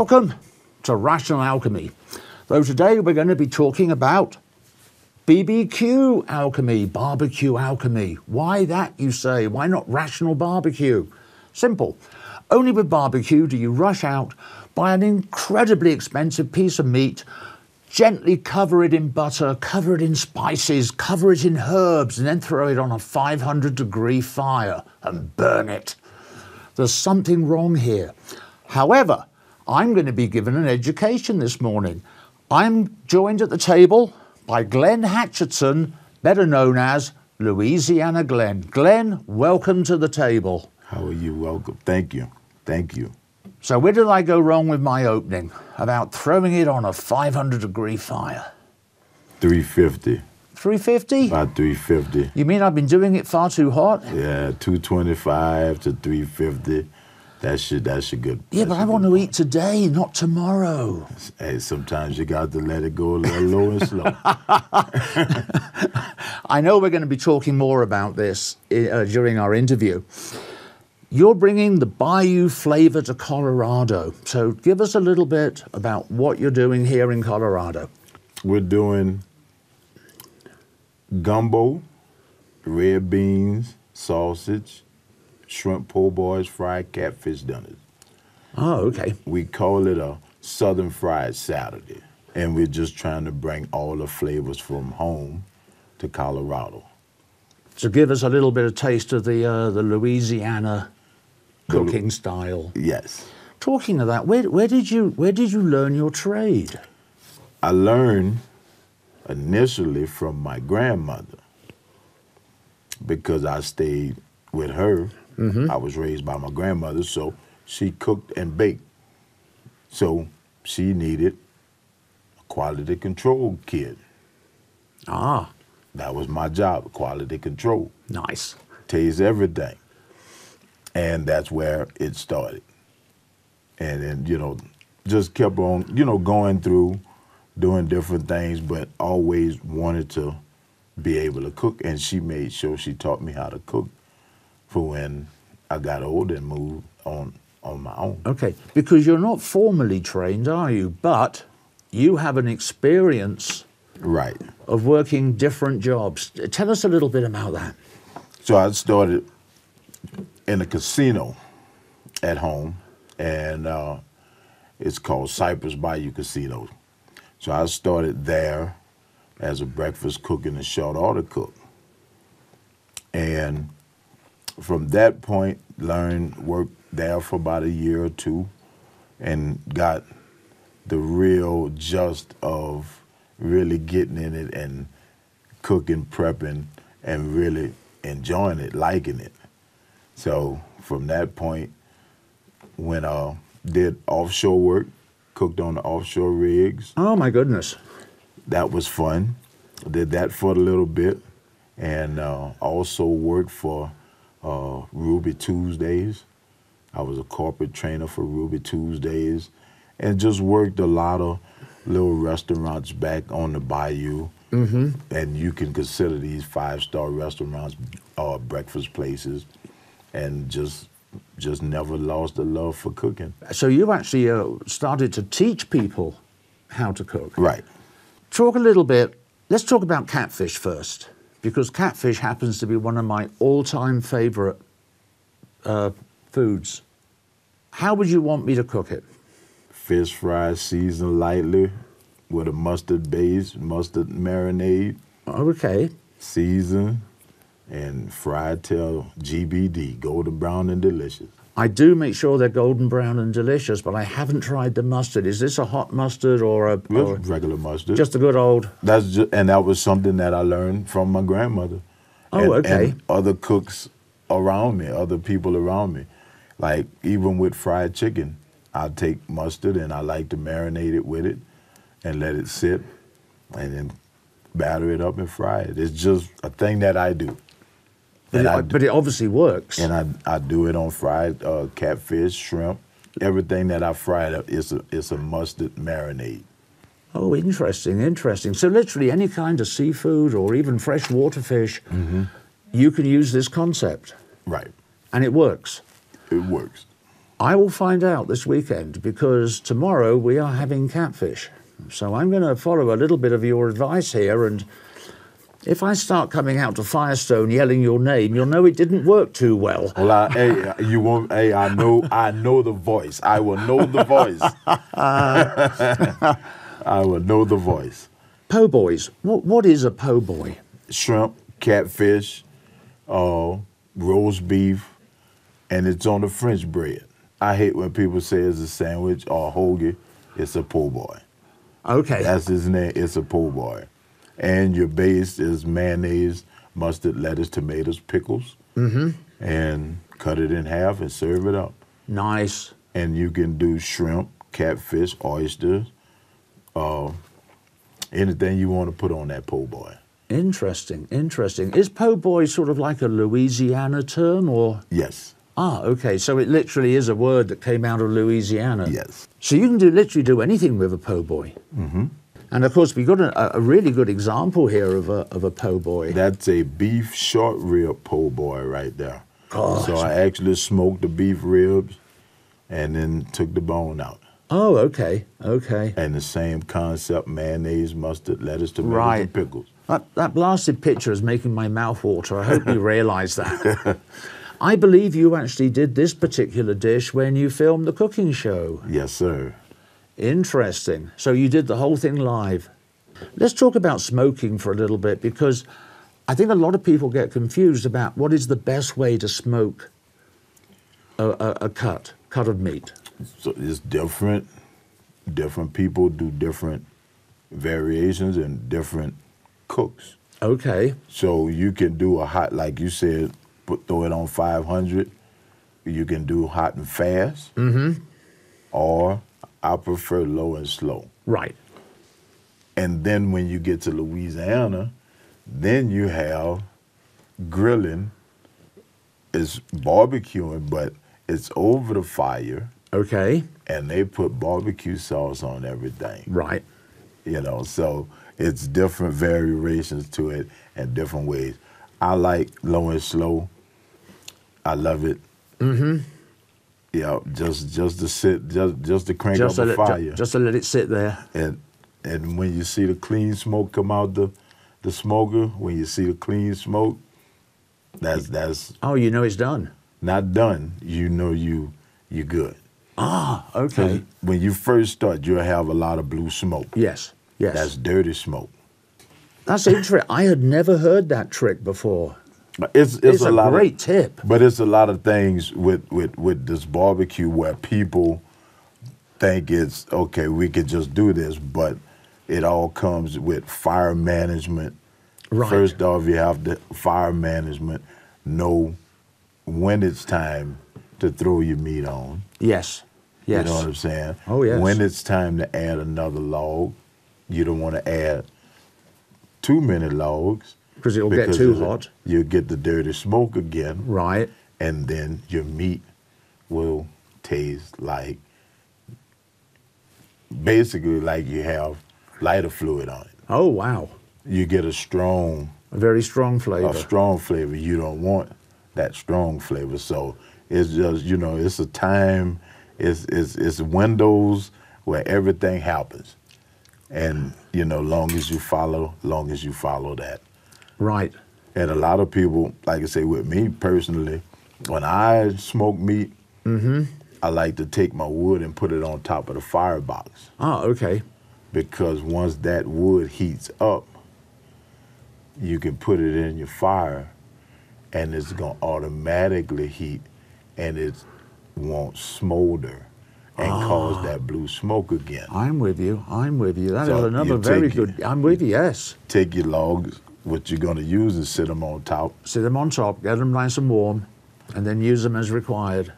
Welcome to Rational Alchemy. Though today we're going to be talking about BBQ alchemy, barbecue alchemy. Why that, you say? Why not rational barbecue? Simple. Only with barbecue do you rush out, buy an incredibly expensive piece of meat, gently cover it in butter, cover it in spices, cover it in herbs, and then throw it on a 500-degree fire and burn it. There's something wrong here. However, I'm going to be given an education this morning. I'm joined at the table by Glenn Hatcherson, better known as Louisiana Glynn. Glenn, welcome to the table. How are you? Welcome. Thank you. Thank you. So where did I go wrong with my opening about throwing it on a 500-degree fire? 350. 350? About 350. You mean I've been doing it far too hot? Yeah, 225 to 350. That's your good. Yeah, but I want to eat today, not tomorrow. Hey, sometimes you got to let it go a little low and slow. I know we're going to be talking more about this during our interview. You're bringing the Bayou flavor to Colorado. So give us a little bit about what you're doing here in Colorado. We're doing gumbo, red beans, sausage, shrimp po' boys, fried catfish dinners. Oh, okay. We call it a Southern Fried Saturday. And we're just trying to bring all the flavors from home to Colorado. So give us a little bit of taste of the Louisiana cooking style. Yes. Talking of that, where did you learn your trade? I learned initially from my grandmother because I stayed with her. Mm-hmm. I was raised by my grandmother, so she cooked and baked. So she needed a quality control kid. Ah. That was my job, quality control. Nice. Taste everything. And that's where it started. And then, just kept on, going through, doing different things, but always wanted to be able to cook. And she made sure she taught me how to cook for when I got older and moved on my own. Okay, because you're not formally trained, are you? But you have an experience right of working different jobs. Tell us a little bit about that. So I started in a casino at home, and it's called Cypress Bayou Casino. So I started there as a breakfast cook and a short order cook. And from that point, worked there for about a year or two and got the real gist of really getting in it and cooking, prepping, and really enjoying it, liking it. So from that point, when I did offshore work, cooked on the offshore rigs. Oh, my goodness. That was fun. Did that for a little bit, and also worked for Ruby Tuesdays. I was a corporate trainer for Ruby Tuesdays, and just worked a lot of little restaurants back on the bayou. Mm-hmm. And you can consider these 5-star restaurants breakfast places, and just never lost the love for cooking. So you actually started to teach people how to cook. Right. Talk a little bit, let's talk about catfish first, because catfish happens to be one of my all-time favorite foods. How would you want me to cook it? Fish fry, seasoned lightly with a mustard base, mustard marinade. Okay. Seasoned and fried till GBD, golden brown and delicious. I do make sure they're golden brown and delicious, but I haven't tried the mustard. Is this a hot mustard or regular mustard? Just a good old. And that was something that I learned from my grandmother. Oh, okay. And other cooks around me, other people around me. Like even with fried chicken, I take mustard and I like to marinate it with it and let it sit and then batter it up and fry it. It's just a thing that I do. But it obviously works. And I do it on fried catfish, shrimp. Everything that I fried up is a mustard marinade. Oh, interesting, interesting. So literally any kind of seafood or even freshwater fish, mm-hmm. you can use this concept. Right. And it works. It works. I will find out this weekend, because tomorrow we are having catfish. So I'm going to follow a little bit of your advice here, and if I start coming out to Firestone yelling your name, you'll know it didn't work too well. Well, you won't. Hey, I know the voice. I will know the voice. I will know the voice. Po' boys. What is a po' boy? Shrimp, catfish, roast beef, and it's on the French bread. I hate when people say it's a sandwich or a hoagie. It's a po' boy. Okay. That's his name. It's a po' boy. And your base is mayonnaise, mustard, lettuce, tomatoes, pickles. Mm-hmm. And cut it in half and serve it up. Nice. And you can do shrimp, catfish, oysters, anything you want to put on that po' boy. Interesting, interesting. Is po' boy sort of like a Louisiana term, or? Yes. Ah, okay. So it literally is a word that came out of Louisiana. Yes. So you can literally do anything with a po' boy. Mm-hmm. And of course, we've got a really good example here of a po' boy. That's a beef short rib po' boy right there. Gosh. So I actually smoked the beef ribs and then took the bone out. Oh, okay, okay. And the same concept, mayonnaise, mustard, lettuce, tomatoes, and pickles. That blasted picture is making my mouth water. I hope you realise that. I believe you actually did this particular dish when you filmed the cooking show. Yes, sir. Interesting. So you did the whole thing live. Let's talk about smoking for a little bit, because I think a lot of people get confused about what is the best way to smoke a cut of meat. So it's different. Different people do different variations and different cooks. Okay. So you can do a hot, like you said, throw it on 500. You can do hot and fast. Mm-hmm. Or I prefer low and slow. Right. And then when you get to Louisiana, then you have grilling. It's barbecuing, but it's over the fire. Okay. And they put barbecue sauce on everything. Right. You know, so it's different variations to it and different ways. I like low and slow. I love it. Mm-hmm. Yeah, just to sit, just to crank up the fire. Just to let it sit there. And when you see the clean smoke come out the smoker, when you see the clean smoke, that's oh, you know it's done. Not done. You know you're good. Ah, okay. When you first start, you'll have a lot of blue smoke. Yes, yes. That's dirty smoke. That's interesting. I had never heard that trick before. It's a lot great tip. But it's a lot of things with this barbecue where people think it's, okay, we could just do this, but it all comes with fire management. Right. First off, you have the fire management, know when it's time to throw your meat on. Yes, yes. You know what I'm saying? Oh, yes. When it's time to add another log, you don't want to add too many logs. Because it'll get too hot. You'll get the dirty smoke again. Right. And then your meat will taste like, basically like you have lighter fluid on it. Oh, wow. You get a very strong flavor. A strong flavor. You don't want that strong flavor. So it's just, you know, it's a time, it's windows where everything happens. And, you know, long as you follow that. Right. And a lot of people, like I say, with me personally, when I smoke meat, I like to take my wood and put it on top of the firebox. Ah, okay. Because once that wood heats up, you can put it in your fire and it's going to automatically heat and it won't smolder and cause that blue smoke again. I'm with you. That is another very good, I'm with you, yes. Take your logs, what you're going to use, and sit them on top. Sit them on top, get them nice and warm, and then use them as required.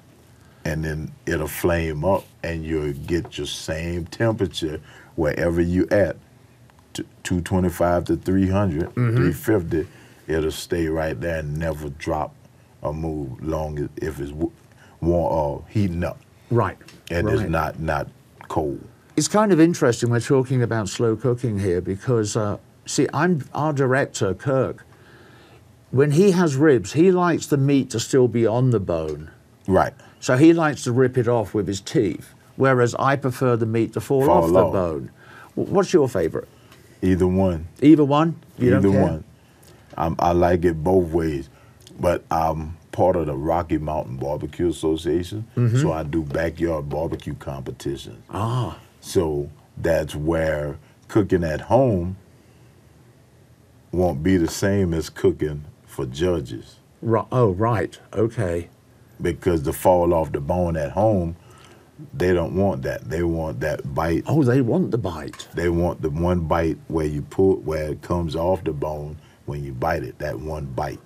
And then it'll flame up and you'll get your same temperature wherever you at. 225 to 300, 350, it'll stay right there and never drop or move long as if it's warm, heating up. Right. And it's not cold. It's kind of interesting we're talking about slow cooking here because, see, our director, Kirk, when he has ribs, he likes the meat to still be on the bone. Right. So he likes to rip it off with his teeth, whereas I prefer the meat to fall off the bone. What's your favorite? Either one. Either one? You Either don't care? one. I like it both ways, but I'm part of the Rocky Mountain Barbecue Association, so I do backyard barbecue competitions. Ah. So that's where cooking at home won't be the same as cooking for judges. Oh, right. Okay. Because the fall off the bone at home, they don't want that. They want that bite. Oh, they want the bite. They want the one bite where you pull, where it comes off the bone when you bite it, that one bite.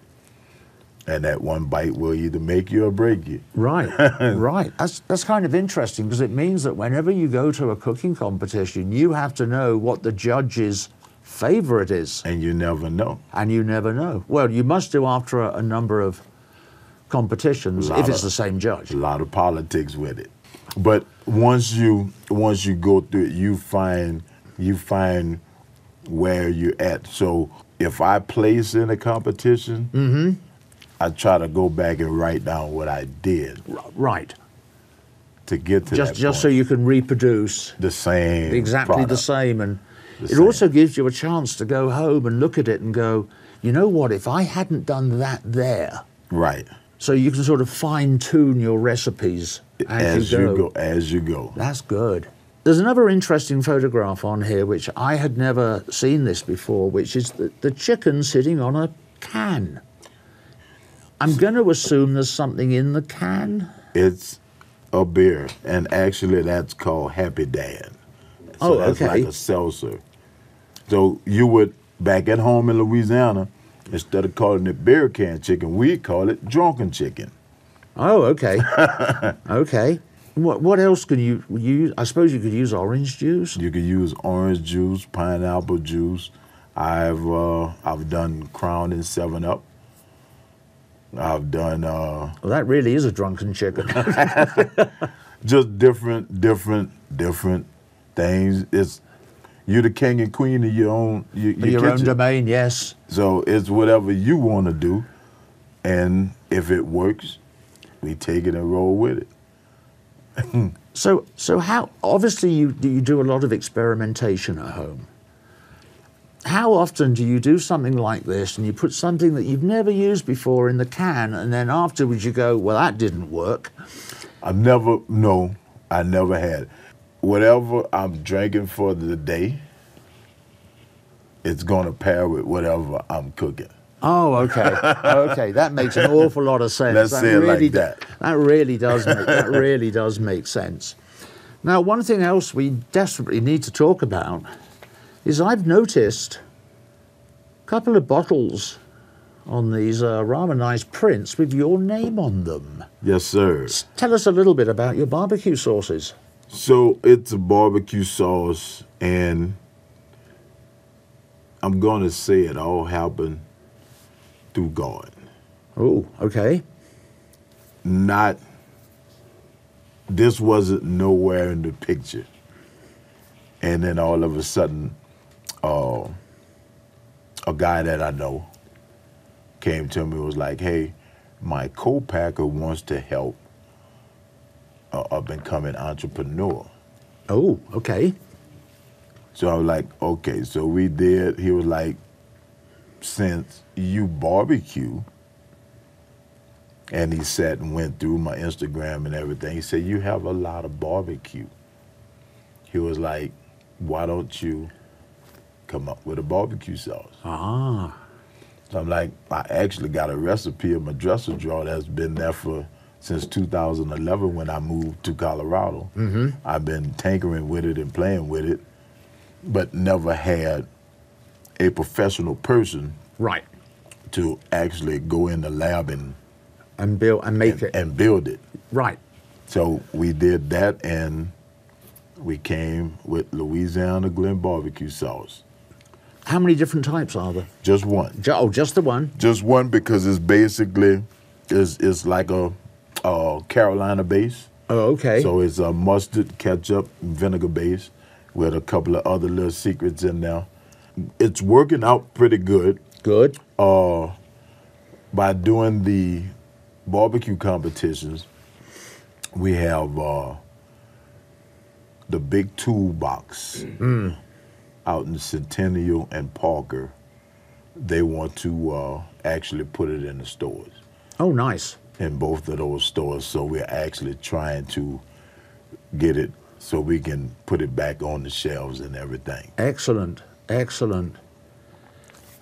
And that one bite will either make you or break you. Right, right. That's kind of interesting, because it means that whenever you go to a cooking competition, you have to know what the judge's favorite is. And you never know. And you never know. Well, you must do after a number of competitions if it's the same judge. A lot of politics with it. But once you go through it, you find where you're at. So if I place in a competition, I try to go back and write down what I did. Right. To get to that just so you can reproduce the same exactly product. the same, and it same. also gives you a chance to go home and look at it and go, you know what, if I hadn't done that there. Right. So you can sort of fine-tune your recipes as you go. That's good. There's another interesting photograph on here, which I had never seen this before, which is the chicken sitting on a can. I'm going to assume there's something in the can. It's a beer, and actually that's called Happy Dad. So that's like a seltzer. So you would, back at home in Louisiana, instead of calling it beer can chicken, we call it drunken chicken. Oh, okay. Okay. What else can you use? I suppose you could use orange juice. You could use orange juice, pineapple juice. I've done Crown and 7-Up. I've done. Well, that really is a drunken chicken. Just different things. It's you're the king and queen of your own your own domain. Yes. So it's whatever you want to do, and if it works, we take it and roll with it. So how, obviously you do a lot of experimentation at home. How often do you do something like this and you put something that you've never used before in the can, and then afterwards you go, well, that didn't work? I never had it. Whatever I'm drinking for the day, it's going to pair with whatever I'm cooking. Oh, okay. Okay, that makes an awful lot of sense. Let's say it like that. That really does make sense. Now, one thing else we desperately need to talk about is I've noticed a couple of bottles on these rather nice prints with your name on them. Yes, sir. Tell us a little bit about your barbecue sauces. So it's a barbecue sauce, and I'm going to say it all happened through God. Oh, okay. This wasn't nowhere in the picture. And then all of a sudden, a guy that I know came to me and was like, hey, my co-packer wants to help a becoming entrepreneur. Oh, okay. So I was like, okay. So we did. He was like, since you barbecue, and he sat and went through my Instagram and everything, he said, you have a lot of barbecue. He was like, why don't you come up with a barbecue sauce? Ah. So I'm like, I actually got a recipe in my dresser drawer that's been there since 2011 when I moved to Colorado. Mm-hmm. I've been tinkering with it and playing with it, but never had a professional person right to actually go in the lab and build and make it and build it. Right. So we did that, and we came with Louisiana Glynn barbecue sauce. How many different types are there? Just one. Just the one? Just one, because it's basically it's like a Carolina base. Oh, okay. So it's a mustard, ketchup, and vinegar base with a couple of other little secrets in there. It's working out pretty good. Good. By doing the barbecue competitions, we have the big toolbox out in Centennial and Parker. They want to actually put it in the stores. Oh, nice. In both of those stores. So we're actually trying to get it so we can put it back on the shelves and everything. Excellent, excellent.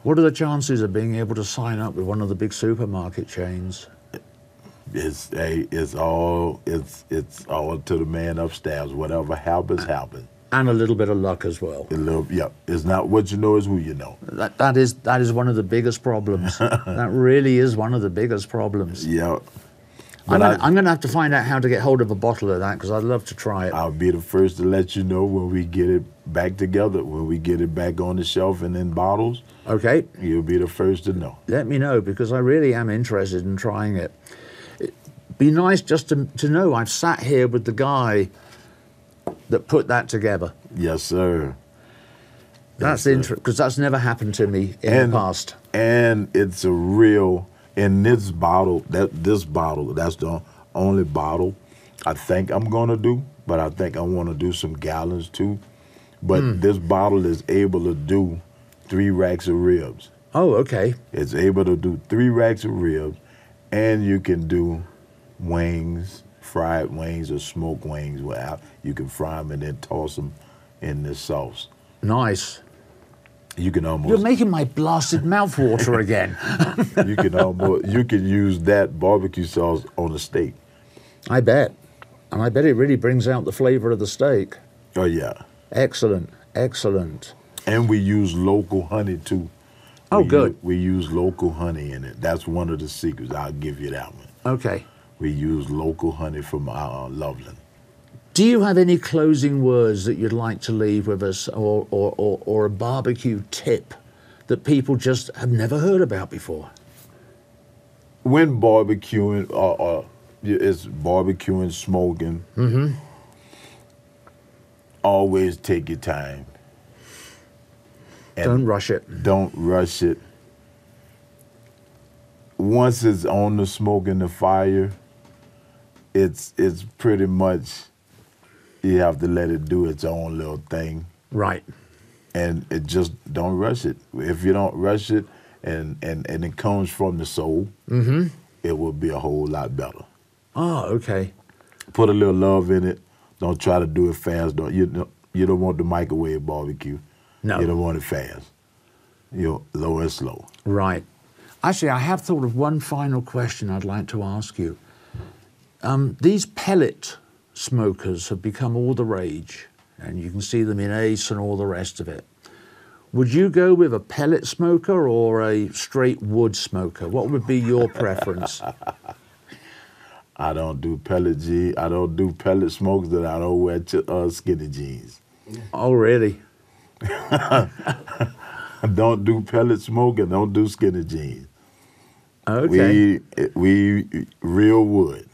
What are the chances of being able to sign up with one of the big supermarket chains? It's all to the man upstairs. Whatever happens, happens. And a little bit of luck as well. Yeah. It's not what you know, it's who you know. That is one of the biggest problems. That really is one of the biggest problems. Yeah. I'm going to have to find out how to get hold of a bottle of that because I'd love to try it. I'll be the first to let you know when we get it back together, when we get it back on the shelf and in bottles. Okay. You'll be the first to know. Let me know because I really am interested in trying it. It'd be nice just to know I've sat here with the guy that put that together. Yes, sir. That's interesting because that's never happened to me in the past. And it's a real, in this bottle, that's the only bottle I think I'm going to do, but I think I want to do some gallons too. But this bottle is able to do 3 racks of ribs. Oh, okay. It's able to do 3 racks of ribs, and you can do wings, fried wings or smoked wings. You can fry them and then toss them in this sauce. Nice. You can almost. You're making my blasted mouth water again. You can use that barbecue sauce on a steak. I bet. And I bet it really brings out the flavor of the steak. Oh, yeah. Excellent, excellent. And we use local honey, too. Oh, good. We use local honey in it. That's one of the secrets. I'll give you that one. Okay. We use local honey from Loveland. Do you have any closing words that you'd like to leave with us or a barbecue tip that people just have never heard about before? When barbecuing, it's barbecuing, smoking, always take your time. And don't rush it. Don't rush it. Once it's on the smoke and the fire, it's pretty much, you have to let it do its own little thing. Right. And it just, don't rush it. If you don't rush it and it comes from the soul, it will be a whole lot better. Oh, okay. Put a little love in it. Don't try to do it fast. You don't want the microwave barbecue. No. You don't want it fast. Low and slow. Right. Actually, I have thought of one final question I'd like to ask you. These pellet smokers have become all the rage, and you can see them in Ace and all the rest of it. Would you go with a pellet smoker or a straight wood smoker? What would be your preference? I don't do pellet I don't do pellet smokes, that I don't wear skinny jeans. Oh, really? Don't do pellet smoke and don't do skinny jeans. Okay. We real wood.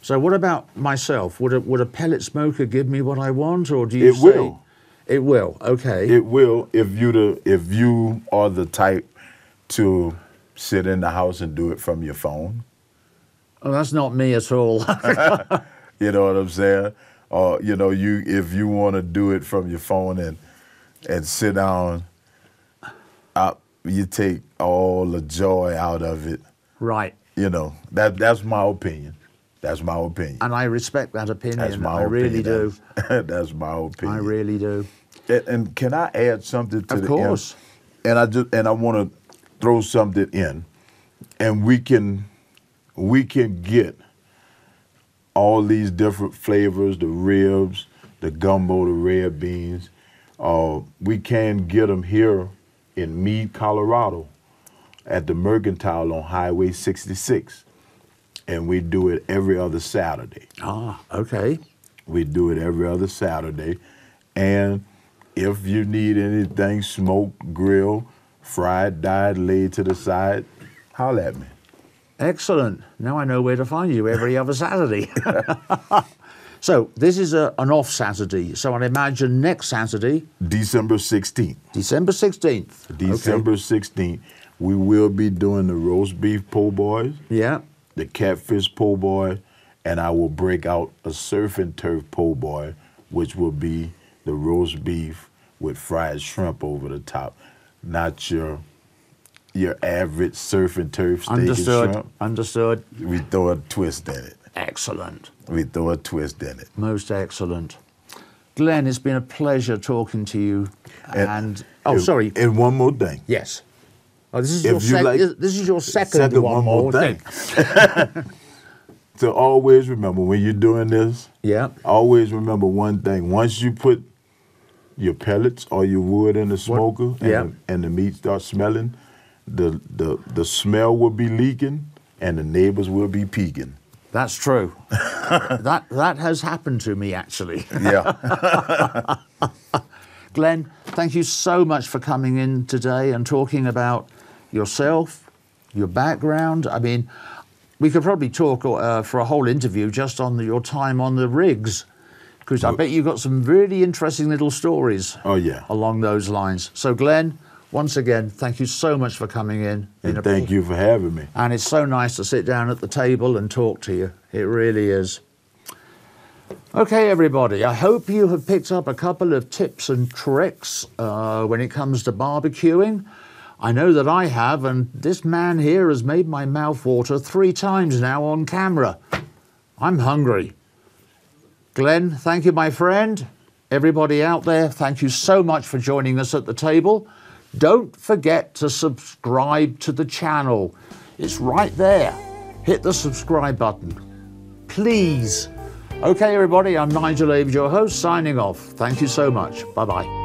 So what about myself? Would a pellet smoker give me what I want, or do you say? Will. It will. Okay. It will if you are the type to sit in the house and do it from your phone. Oh, that's not me at all. You know what I'm saying? Or if you want to do it from your phone and sit down, you take all the joy out of it. Right. That's my opinion. That's my opinion. And I respect that opinion. That's my opinion. Really do. That's my opinion. I really do. And can I add something to the end? Of course. And I want to throw something in, and we can get all these different flavors, the ribs, the gumbo, the red beans. We can get them here in Meade, Colorado, at the Mercantile on Highway 66. And we do it every other Saturday. Ah, okay. We do it every other Saturday. And if you need anything smoked, grilled, fried, dyed, laid to the side, holler at me. Excellent. Now I know where to find you every other Saturday. So this is an off Saturday. So I'd imagine next Saturday. December 16th. December 16th. December 16th. We will be doing the roast beef po' boys. Yeah. The catfish po' boy, and I will break out a surf and turf po' boy, which will be the roast beef with fried shrimp over the top, not your average surf and turf steak and shrimp. Understood. We throw a twist in it. Excellent. We throw a twist in it. Most excellent. Glynn, it's been a pleasure talking to you. And sorry. And one more thing. Yes. Oh, this is your second one more thing. So always remember when you're doing this. Yeah. Always remember one thing. Once you put your pellets or your wood in the smoker and the meat starts smelling, the smell will be leaking and the neighbors will be peeking. That's true. that has happened to me, actually. Yeah. Glynn, thank you so much for coming in today and talking about yourself, your background. I mean, we could probably talk for a whole interview just on your time on the rigs, because I bet you've got some really interesting little stories along those lines. So, Glynn, once again, thank you so much for coming in. And thank you for having me. And it's so nice to sit down at the table and talk to you. It really is. Okay, everybody, I hope you have picked up a couple of tips and tricks when it comes to barbecuing. I know that I have, and this man here has made my mouth water 3 times now on camera. I'm hungry. Glynn, thank you, my friend. Everybody out there, thank you so much for joining us at the table. Don't forget to subscribe to the channel. It's right there. Hit the subscribe button, please. Okay, everybody, I'm Nigel Aves, your host, signing off. Thank you so much. Bye-bye.